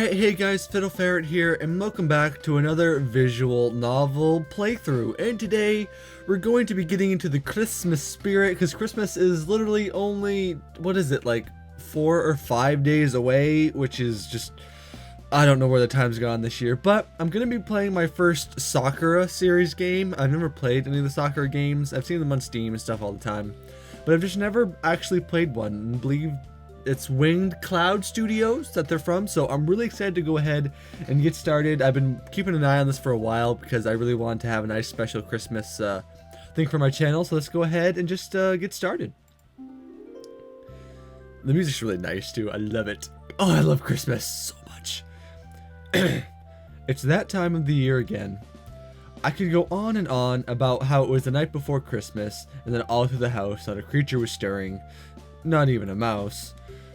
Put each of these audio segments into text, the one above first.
Alright, hey guys, Fiddle Ferret here, and welcome back to another visual novel playthrough. And today, we're going to be getting into the Christmas spirit, because Christmas is literally only, what is it, like 4 or 5 days away, which is just, I don't know where the time's gone this year. But I'm going to be playing my first Sakura series game. I've never played any of the Sakura games. I've seen them on Steam and stuff all the time, but I've just never actually played one, and believe it's Winged Cloud Studios that they're from, so I'm really excited to go ahead and get started. I've been keeping an eye on this for a while because I really wanted to have a nice special Christmas thing for my channel, so let's go ahead and just get started. The music's really nice too, I love it. Oh, I love Christmas so much. It's that time of the year again. I could go on and on about how it was the night before Christmas, and then all through the house not a creature was stirring, not even a mouse.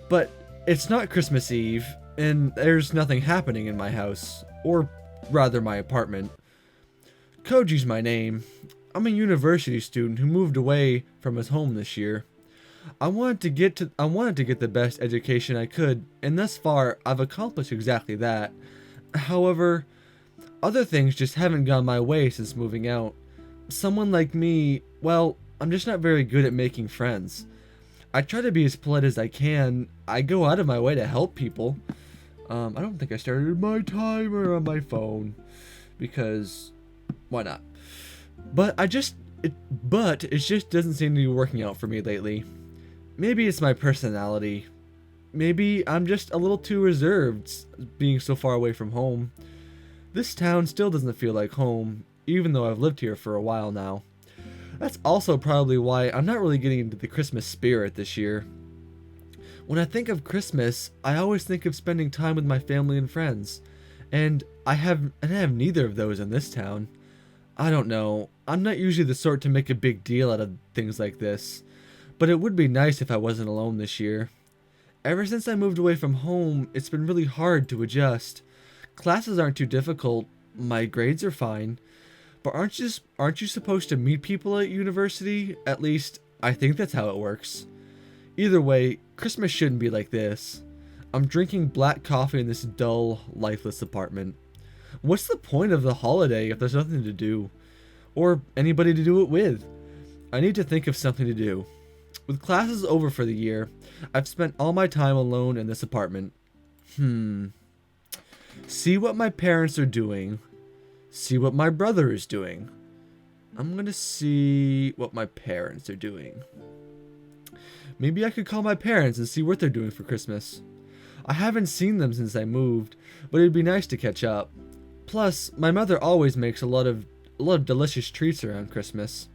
But it's not Christmas Eve, and there's nothing happening in my house, or rather my apartment. Koji's my name. I'm a university student who moved away from his home this year. I wanted to get the best education I could, and thus far I've accomplished exactly that. However, other things just haven't gone my way since moving out. Someone like me, well, I'm just not very good at making friends. I try to be as polite as I can. I go out of my way to help people. I don't think I started my timer on my phone, because why not? But it just doesn't seem to be working out for me lately. Maybe it's my personality. Maybe I'm just a little too reserved being so far away from home. This town still doesn't feel like home, even though I've lived here for a while now. That's also probably why I'm not really getting into the Christmas spirit this year. When I think of Christmas, I always think of spending time with my family and friends, and I have neither of those in this town. I don't know, I'm not usually the sort to make a big deal out of things like this, but it would be nice if I wasn't alone this year. Ever since I moved away from home, it's been really hard to adjust. Classes aren't too difficult, my grades are fine. But aren't you supposed to meet people at university? At least, I think that's how it works. Either way, Christmas shouldn't be like this. I'm drinking black coffee in this dull, lifeless apartment. What's the point of the holiday if there's nothing to do? Or anybody to do it with? I need to think of something to do. With classes over for the year, I've spent all my time alone in this apartment. See what my parents are doing. See what my brother is doing. I'm gonna see what my parents are doing. Maybe I could call my parents and see what they're doing for Christmas. I haven't seen them since I moved, but it'd be nice to catch up. Plus, my mother always makes a lot of delicious treats around Christmas.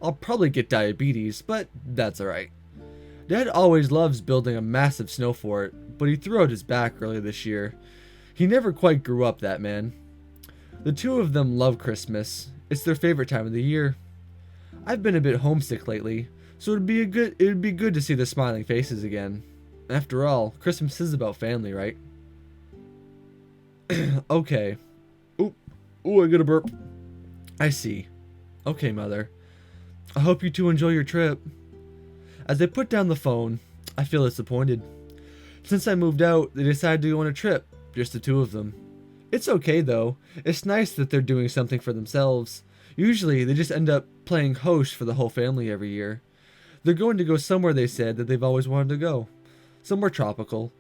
I'll probably get diabetes, but that's alright. Dad always loves building a massive snow fort, but he threw out his back earlier this year. He never quite grew up, that man. The two of them love Christmas. It's their favorite time of the year. I've been a bit homesick lately, so it'd be good to see the smiling faces again. After all, Christmas is about family, right? Okay. Ooh, I got a burp. I see. Okay, Mother. I hope you two enjoy your trip. As I put down the phone, I feel disappointed. Since I moved out, they decided to go on a trip, just the two of them. It's okay though. It's nice that they're doing something for themselves. Usually they just end up playing host for the whole family every year. They're going to go somewhere they said that they've always wanted to go. Somewhere tropical.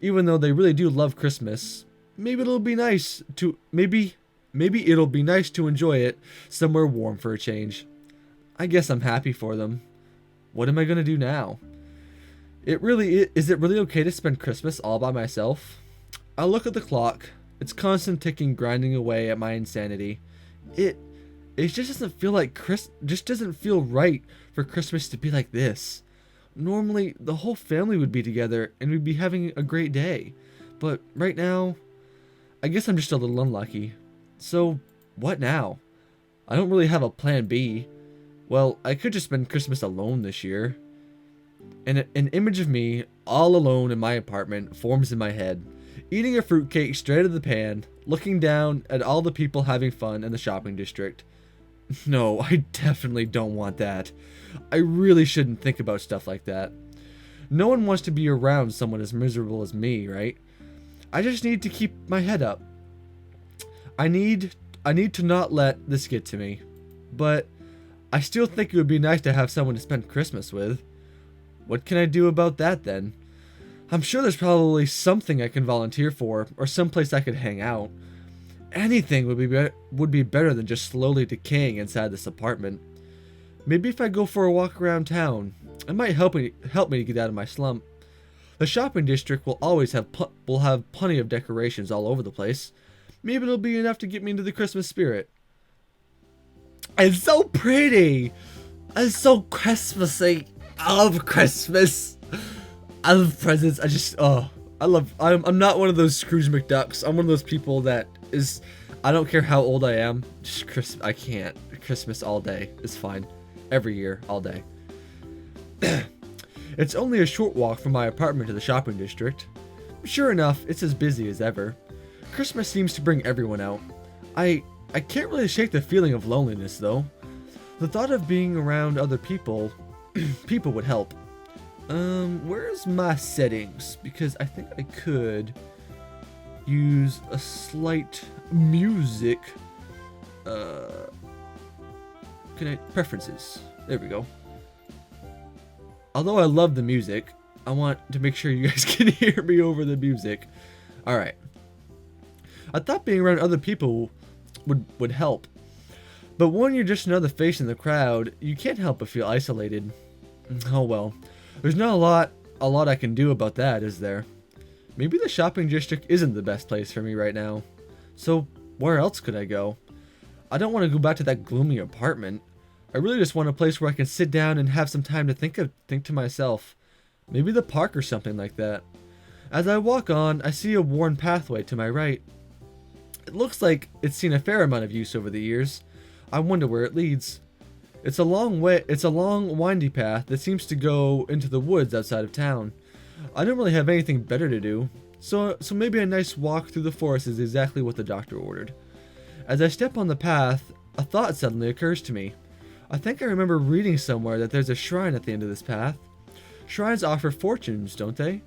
Even though they really do love Christmas, maybe it'll be nice to enjoy it somewhere warm for a change. I guess I'm happy for them. What am I going to do now? Is it really okay to spend Christmas all by myself? I look at the clock. It's constant ticking, grinding away at my insanity. It just doesn't feel like doesn't feel right for Christmas to be like this. Normally, the whole family would be together and we'd be having a great day. But right now, I guess I'm just a little unlucky. So, what now? I don't really have a plan B. Well, I could just spend Christmas alone this year. And an image of me, all alone in my apartment, forms in my head. Eating a fruitcake straight out of the pan, looking down at all the people having fun in the shopping district. No, I definitely don't want that. I really shouldn't think about stuff like that. No one wants to be around someone as miserable as me, right? I just need to keep my head up. I need to not let this get to me. But I still think it would be nice to have someone to spend Christmas with. What can I do about that then? I'm sure there's probably something I can volunteer for, or someplace I could hang out. Anything would be better than just slowly decaying inside this apartment. Maybe if I go for a walk around town, it might help me to get out of my slump. The shopping district will always have plenty of decorations all over the place. Maybe it'll be enough to get me into the Christmas spirit. It's so pretty. It's so Christmassy. I love Christmas. I love presents. I'm not one of those Scrooge McDucks. I'm one of those people that is, I don't care how old I am. Just I can't. Christmas all day is fine. Every year, all day. It's only a short walk from my apartment to the shopping district. Sure enough, it's as busy as ever. Christmas seems to bring everyone out. I can't really shake the feeling of loneliness though. The thought of being around other people would help. Where's my settings? Because I think I could use a slight music. Preferences. There we go. Although I love the music, I want to make sure you guys can hear me over the music. Alright. I thought being around other people would help. But when you're just another face in the crowd, you can't help but feel isolated. Oh well. There's not a lot I can do about that, is there? Maybe the shopping district isn't the best place for me right now. So, where else could I go? I don't want to go back to that gloomy apartment. I really just want a place where I can sit down and have some time to think to myself. Maybe the park or something like that. As I walk on, I see a worn pathway to my right. It looks like it's seen a fair amount of use over the years. I wonder where it leads. It's a long, windy path that seems to go into the woods outside of town. I don't really have anything better to do, so maybe a nice walk through the forest is exactly what the doctor ordered. As I step on the path, a thought suddenly occurs to me. I think I remember reading somewhere that there's a shrine at the end of this path. Shrines offer fortunes, don't they?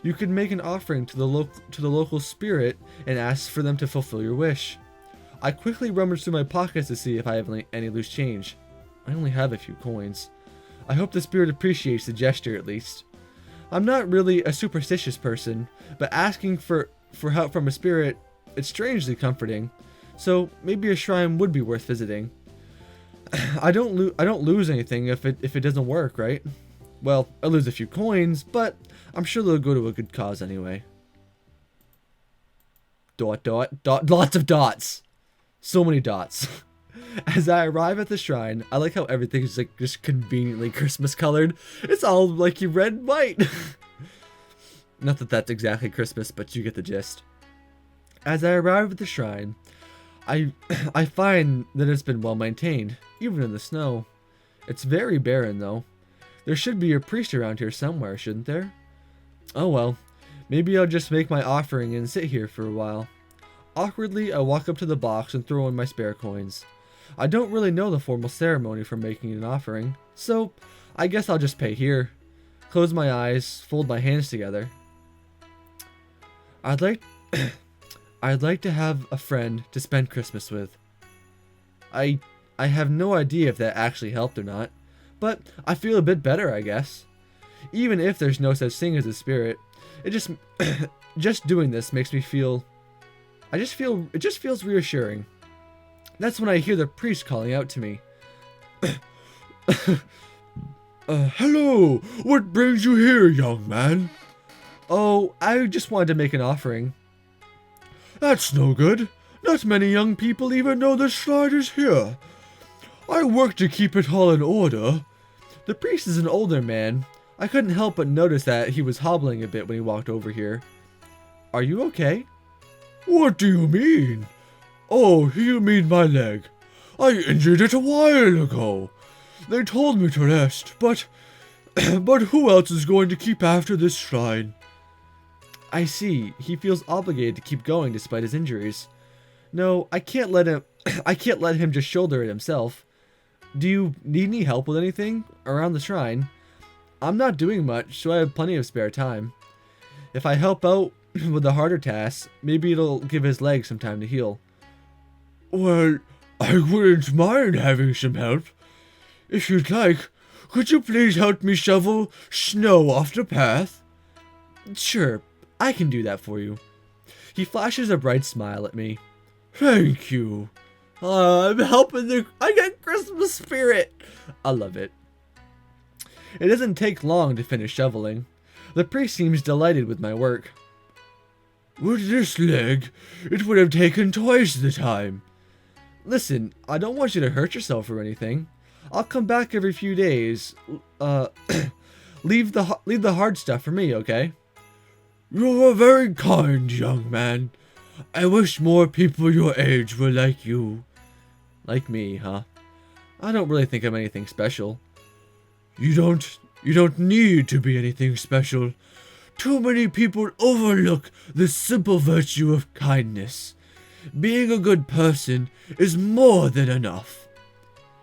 You could make an offering to the local spirit and ask for them to fulfill your wish. I quickly rummage through my pockets to see if I have any loose change. I only have a few coins. I hope the spirit appreciates the gesture at least. I'm not really a superstitious person, but asking for help from a spirit, it's strangely comforting. So maybe a shrine would be worth visiting. I don't lose anything if it doesn't work, right? Well, I lose a few coins, but I'm sure they'll go to a good cause anyway. Dot, lots of dots. So many dots. As I arrive at the shrine, I like how everything is like just conveniently Christmas colored. It's all like red and white. Not that that's exactly Christmas, but you get the gist. As I arrive at the shrine, I find that it's been well maintained, even in the snow. It's very barren though. There should be a priest around here somewhere, shouldn't there? Oh well, maybe I'll just make my offering and sit here for a while. Awkwardly, I walk up to the box and throw in my spare coins. I don't really know the formal ceremony for making an offering, so I guess I'll just pay here. Close my eyes, fold my hands together. I'd like to have a friend to spend Christmas with. I have no idea if that actually helped or not, but I feel a bit better, I guess. Even if there's no such thing as a spirit, it just doing this makes me feel. It just feels reassuring. That's when I hear the priest calling out to me. Hello, what brings you here, young man? Oh, I just wanted to make an offering. That's no good. Not many young people even know the shrine is here. I work to keep it all in order. The priest is an older man. I couldn't help but notice that he was hobbling a bit when he walked over here. Are you okay? What do you mean? Oh, you mean my leg. I injured it a while ago. They told me to rest, but who else is going to keep after this shrine? I see. He feels obligated to keep going despite his injuries. No, I can't let him just shoulder it himself. Do you need any help with anything around the shrine? I'm not doing much, so I have plenty of spare time. If I help out, with the harder tasks. Maybe it'll give his legs some time to heal. Well, I wouldn't mind having some help. If you'd like, could you please help me shovel snow off the path? Sure, I can do that for you. He flashes a bright smile at me. Thank you. I'm helping I got Christmas spirit. I love it. It doesn't take long to finish shoveling. The priest seems delighted with my work. With this leg, it would have taken twice the time. Listen, I don't want you to hurt yourself or anything. I'll come back every few days. Leave the hard stuff for me, okay? You're very kind, young man. I wish more people your age were like you. Like me, huh? I don't really think I'm anything special. You don't need to be anything special. Too many people overlook the simple virtue of kindness. Being a good person is more than enough.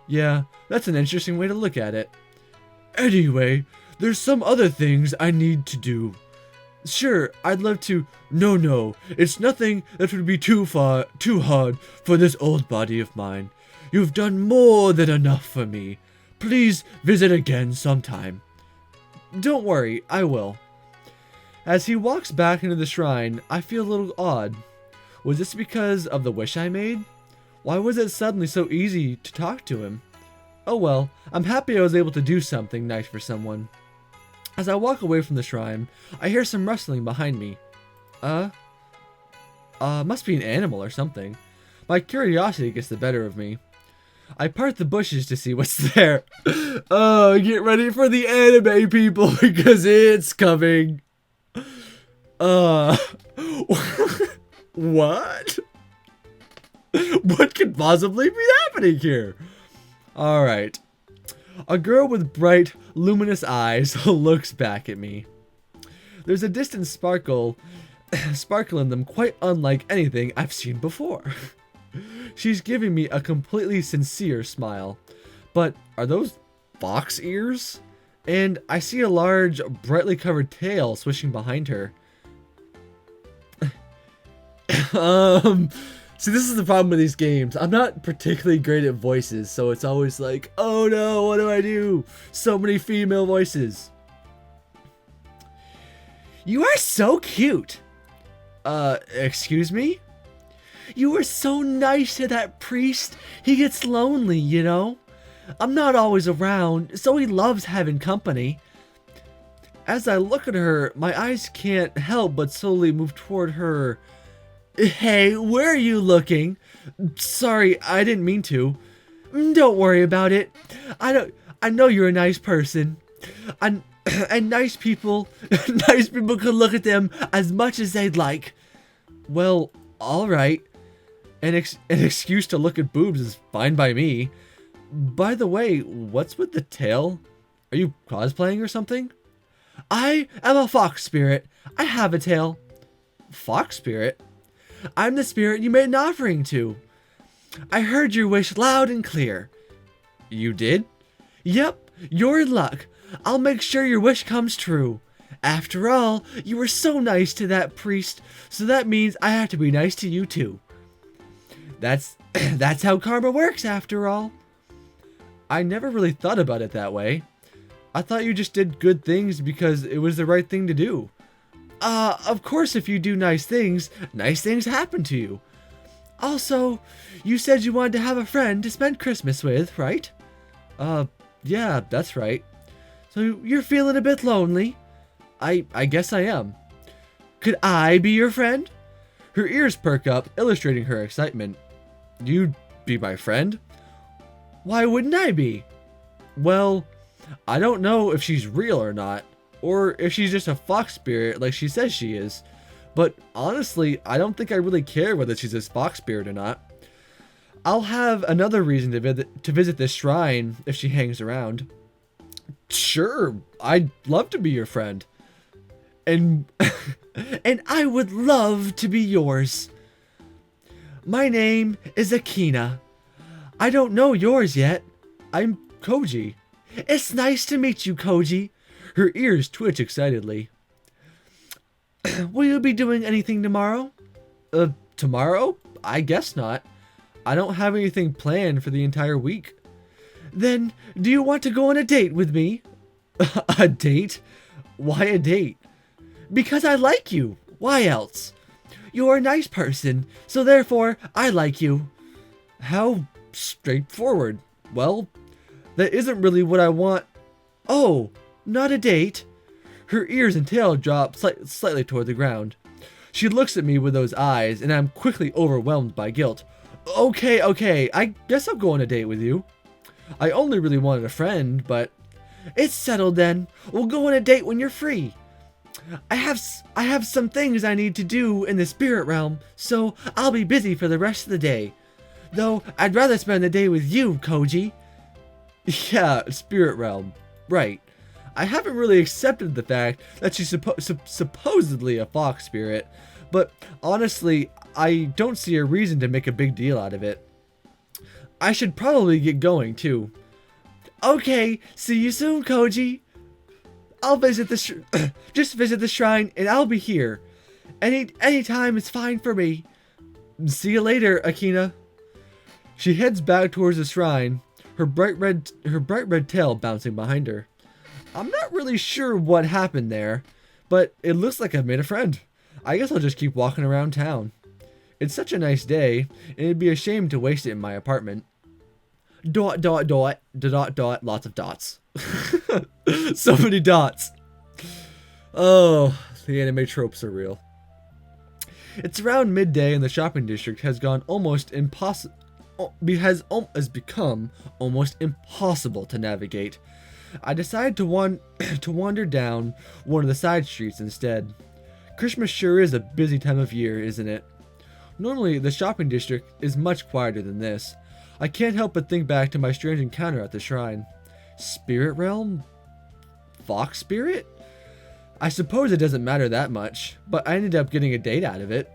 Yeah, that's an interesting way to look at it. Anyway, there's some other things I need to do. Sure, I'd love to. No, it's nothing that would be too hard for this old body of mine. You've done more than enough for me. Please visit again sometime. Don't worry, I will. As he walks back into the shrine, I feel a little odd. Was this because of the wish I made? Why was it suddenly so easy to talk to him? Oh well, I'm happy I was able to do something nice for someone. As I walk away from the shrine, I hear some rustling behind me. Must be an animal or something. My curiosity gets the better of me. I part the bushes to see what's there. Oh, get ready for the anime, people, because it's coming. What? What could possibly be happening here? Alright. A girl with bright, luminous eyes looks back at me. There's a distant sparkle in them quite unlike anything I've seen before. She's giving me a completely sincere smile. But are those fox ears? And I see a large, brightly covered tail swishing behind her. See, this is the problem with these games. I'm not particularly great at voices, so it's always like, oh no, what do I do? So many female voices. You are so cute. Excuse me? You were so nice to that priest. He gets lonely, you know? I'm not always around, so he loves having company. As I look at her, my eyes can't help but slowly move toward her. Hey, where are you looking? Sorry, I didn't mean to. Don't worry about it. I know you're a nice person. And nice people can look at them as much as they'd like. Well, alright. An excuse to look at boobs is fine by me. By the way, what's with the tail? Are you cosplaying or something? I am a fox spirit. I have a tail. Fox spirit? I'm the spirit you made an offering to. I heard your wish loud and clear. You did? Yep, you're in luck. I'll make sure your wish comes true. After all, you were so nice to that priest, so that means I have to be nice to you too. That's how karma works after all. I never really thought about it that way. I thought you just did good things because it was the right thing to do. Of course if you do nice things happen to you. Also, you said you wanted to have a friend to spend Christmas with, right? Yeah, that's right. So you're feeling a bit lonely? I guess I am. Could I be your friend? Her ears perk up, illustrating her excitement. You'd be my friend? Why wouldn't I be? Well, I don't know if she's real or not, or if she's just a fox spirit like she says she is. But honestly, I don't think I really care whether she's a fox spirit or not. I'll have another reason to visit this shrine if she hangs around. Sure, I'd love to be your friend. And and I would love to be yours. My name is Akina. I don't know yours yet. I'm Koji. It's nice to meet you, Koji. Her ears twitch excitedly. Will you be doing anything tomorrow? Tomorrow? I guess not. I don't have anything planned for the entire week. Then, do you want to go on a date with me? A date? Why a date? Because I like you. Why else? You're a nice person, so therefore I like you. How straightforward. Well, that isn't really what I want. Oh, not a date? Her ears and tail drop slightly toward the ground. She looks at me with those eyes, and I'm quickly overwhelmed by guilt. Okay, I guess I'll go on a date with you. I only really wanted a friend, but... It's settled then. We'll go on a date when you're free. I have some things I need to do in the spirit realm, so I'll be busy for the rest of the day. Though, I'd rather spend the day with you, Koji. Yeah, spirit realm. Right. I haven't really accepted the fact that she's supposedly a fox spirit, but honestly, I don't see a reason to make a big deal out of it. I should probably get going, too. Okay, see you soon, Koji. I'll visit the just visit the shrine, and I'll be here. Any time is fine for me. See you later, Akina. She heads back towards the shrine, her bright red tail bouncing behind her. I'm not really sure what happened there, but it looks like I've made a friend. I guess I'll just keep walking around town. It's such a nice day, and it'd be a shame to waste it in my apartment. Dot, lots of dots. So many dots. Oh, the anime tropes are real. It's around midday and the shopping district has become almost impossible to navigate. I decide to wander down one of the side streets instead. Christmas sure is a busy time of year, isn't it? Normally, the shopping district is much quieter than this. I can't help but think back to my strange encounter at the shrine. Spirit realm? Fox spirit? I suppose it doesn't matter that much, but I ended up getting a date out of it.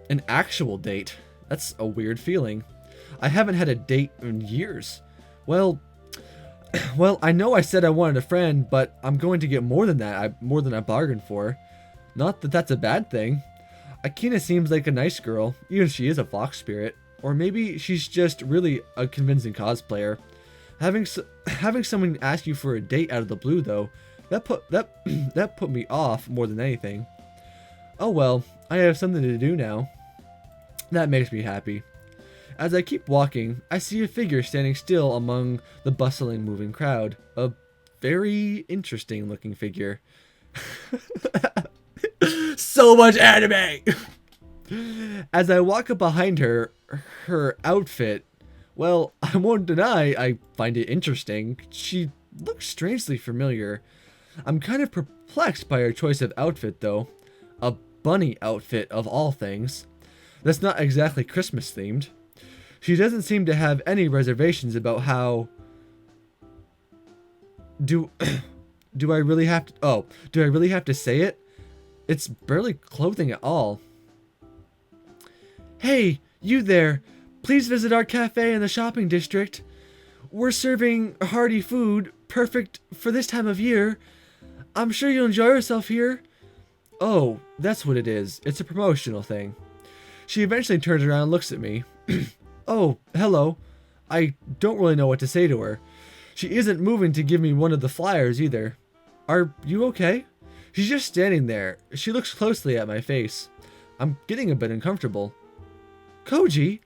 An actual date. That's a weird feeling. I haven't had a date in years. Well, I know I said I wanted a friend, but I'm going to get more than that. More than I bargained for. Not that that's a bad thing. Akina seems like a nice girl, even if she is a fox spirit. Or maybe she's just really a convincing cosplayer. Having someone ask you for a date out of the blue, though, that put me off more than anything. Oh well, I have something to do now. That makes me happy. As I keep walking, I see a figure standing still among the bustling, moving crowd. A very interesting looking figure. So much anime! As I walk up behind her, her outfit, well, I won't deny I find it interesting. She looks strangely familiar. I'm kind of perplexed by her choice of outfit, though. A bunny outfit, of all things. That's not exactly Christmas themed. She doesn't seem to have any reservations about how... Do I really have to say it? It's barely clothing at all. Hey, you there. Please visit our cafe in the shopping district. We're serving hearty food, perfect for this time of year. I'm sure you'll enjoy yourself here. Oh, that's what it is. It's a promotional thing. She eventually turns around and looks at me. Oh, hello. I don't really know what to say to her. She isn't moving to give me one of the flyers either. Are you okay? She's just standing there. She looks closely at my face. I'm getting a bit uncomfortable. Koji?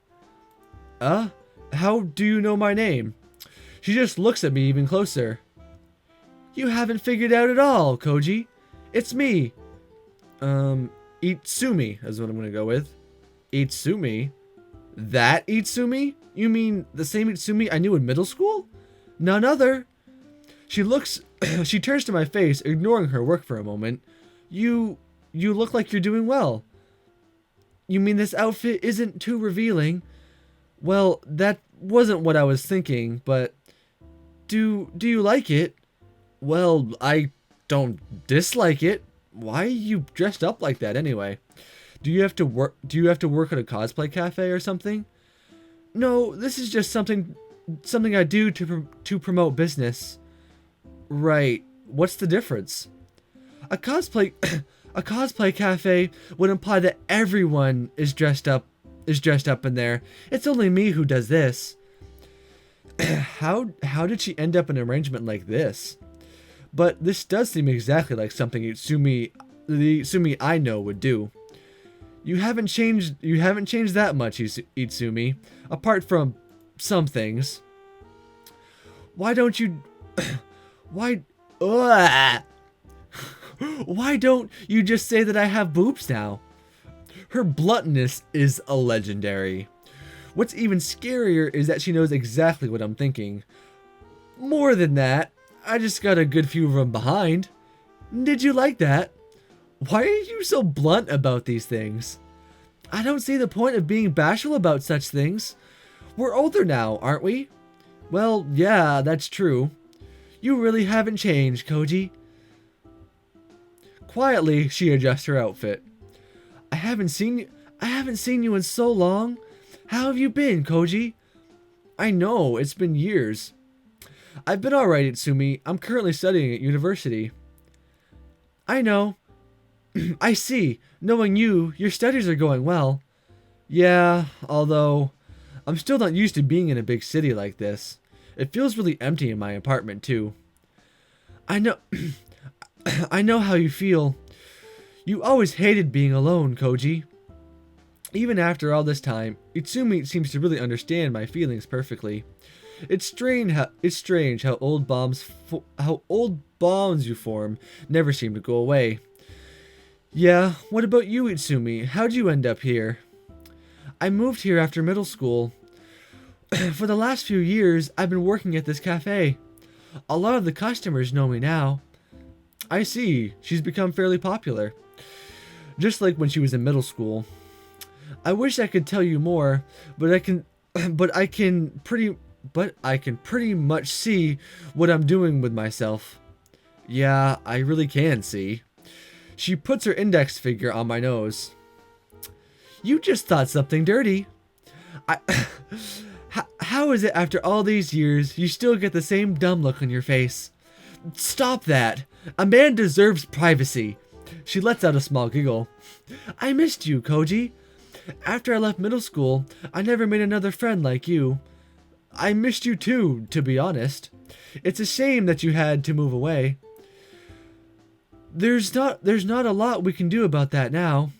How do you know my name? She just looks at me even closer. You haven't figured out at all, Koji. It's me. Itsumi is what I'm gonna go with. Itsumi? That Itsumi? You mean the same Itsumi I knew in middle school? None other. She turns to my face, ignoring her work for a moment. You look like you're doing well. You mean this outfit isn't too revealing? Well, that wasn't what I was thinking, but do you like it? Well, I don't dislike it. Why are you dressed up like that anyway? Do you have to work at a cosplay cafe or something? No, this is just something I do to promote business. Right. What's the difference? A cosplay A cosplay cafe would imply that everyone is dressed up in there. It's only me who does this. How did she end up in an arrangement like this? But this does seem exactly like something the Itsumi I know would do. You haven't changed that much, Itsumi, apart from some things. Why don't you why don't you just say that I have boobs now? Her bluntness is a legendary. What's even scarier is that she knows exactly what I'm thinking. More than that, I just got a good few of them behind. Did you like that? Why are you so blunt about these things? I don't see the point of being bashful about such things. We're older now, aren't we? Well, yeah, that's true. You really haven't changed, Koji. Quietly, she adjusts her outfit. I haven't seen you in so long. How have you been, Koji? I know, it's been years. I've been alright, Itsumi. I'm currently studying at university. I know. I see. Knowing you, your studies are going well. Yeah, although I'm still not used to being in a big city like this. It feels really empty in my apartment, too. I know I know how you feel. You always hated being alone, Koji. Even after all this time, Itsumi seems to really understand my feelings perfectly. It's strange how old bonds you form never seem to go away. Yeah, what about you, Itsumi? How'd you end up here? I moved here after middle school. For the last few years, I've been working at this cafe. A lot of the customers know me now. I see, she's become fairly popular. Just like when she was in middle school. I wish I could tell you more, but I can pretty much see what I'm doing with myself. Yeah, I really can see. She puts her index finger on my nose. You just thought something dirty. How is it after all these years you still get the same dumb look on your face? Stop that. A man deserves privacy. She lets out a small giggle. I missed you, Koji. After I left middle school, I never made another friend like you. I missed you too, to be honest. It's a shame that you had to move away. There's not a lot we can do about that now.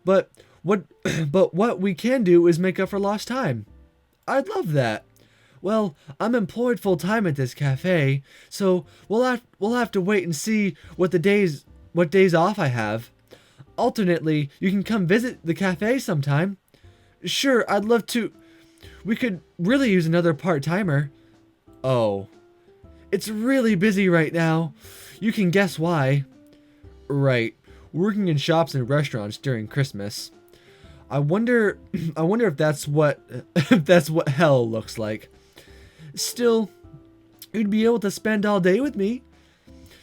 But what we can do is make up for lost time. I'd love that. Well, I'm employed full-time at this cafe, so we'll have to wait and see what days off I have. Alternately, you can come visit the cafe sometime. Sure, I'd love to. We could really use another part-timer. Oh. It's really busy right now. You can guess why. Right. Working in shops and restaurants during Christmas. I wonder if that's what hell looks like. Still, you'd be able to spend all day with me.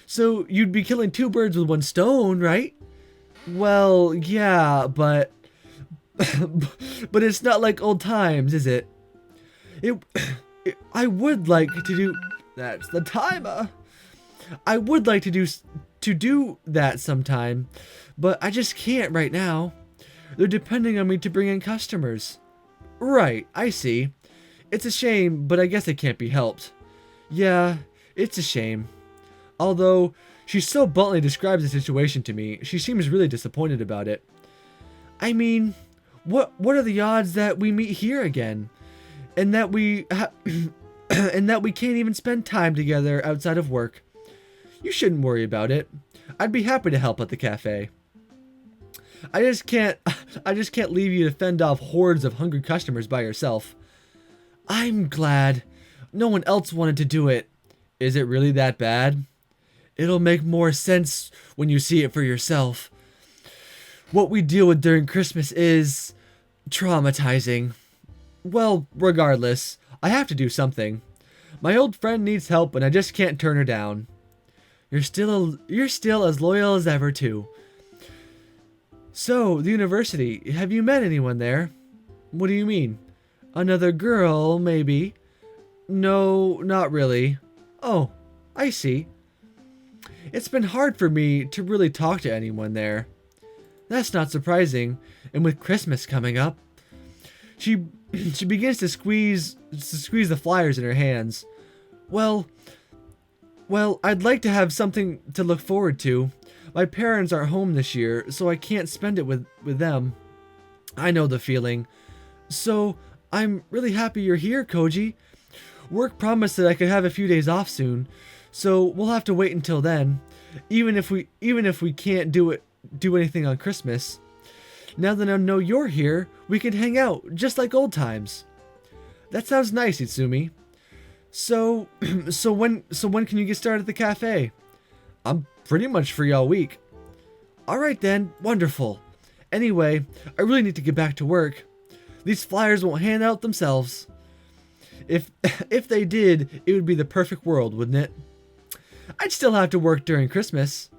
So you'd be killing two birds with one stone, right? Well, yeah, but it's not like old times, is it? I would like to do. That's the timer. I would like to do that sometime, but I just can't right now. They're depending on me to bring in customers. Right, I see. It's a shame, but I guess it can't be helped. Yeah, it's a shame. Although she so bluntly describes the situation to me, she seems really disappointed about it. I mean, what are the odds that we meet here again, and that we can't even spend time together outside of work? You shouldn't worry about it. I'd be happy to help at the cafe. I just can't leave you to fend off hordes of hungry customers by yourself. I'm glad. No one else wanted to do it. Is it really that bad? It'll make more sense when you see it for yourself. What we deal with during Christmas is traumatizing. Well, regardless, I have to do something. My old friend needs help and I just can't turn her down. You're still as loyal as ever, too. So, the university, have you met anyone there? What do you mean? Another girl, maybe? No, not really. Oh, I see. It's been hard for me to really talk to anyone there. That's not surprising, and with Christmas coming up, she begins to squeeze the flyers in her hands. Well, I'd like to have something to look forward to. My parents aren't home this year, so I can't spend it with them. I know the feeling. So, I'm really happy you're here, Koji. Work promised that I could have a few days off soon, so we'll have to wait until then. Even if we can't do anything on Christmas. Now that I know you're here, we can hang out just like old times. That sounds nice, Itsumi. So when can you get started at the cafe? I'm pretty much free all week. Alright then, wonderful. Anyway, I really need to get back to work. These flyers won't hand out themselves. If they did, it would be the perfect world, wouldn't it? I'd still have to work during Christmas.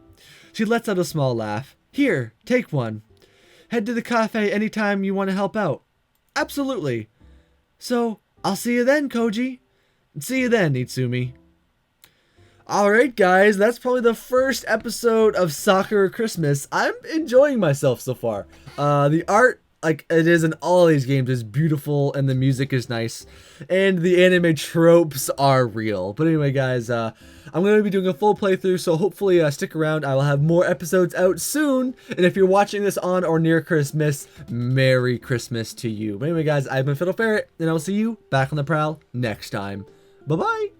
She lets out a small laugh. Here, take one. Head to the cafe anytime you want to help out. Absolutely. So, I'll see you then, Koji. See you then, Itsumi. Alright guys, that's probably the first episode of Sakura Christmas. I'm enjoying myself so far. The art, like it is in all these games, is beautiful and the music is nice. And the anime tropes are real. But anyway guys, I'm going to be doing a full playthrough, so hopefully stick around. I will have more episodes out soon. And if you're watching this on or near Christmas, Merry Christmas to you. But anyway guys, I've been Fiddle Ferret, and I'll see you back on the prowl next time. Bye-bye!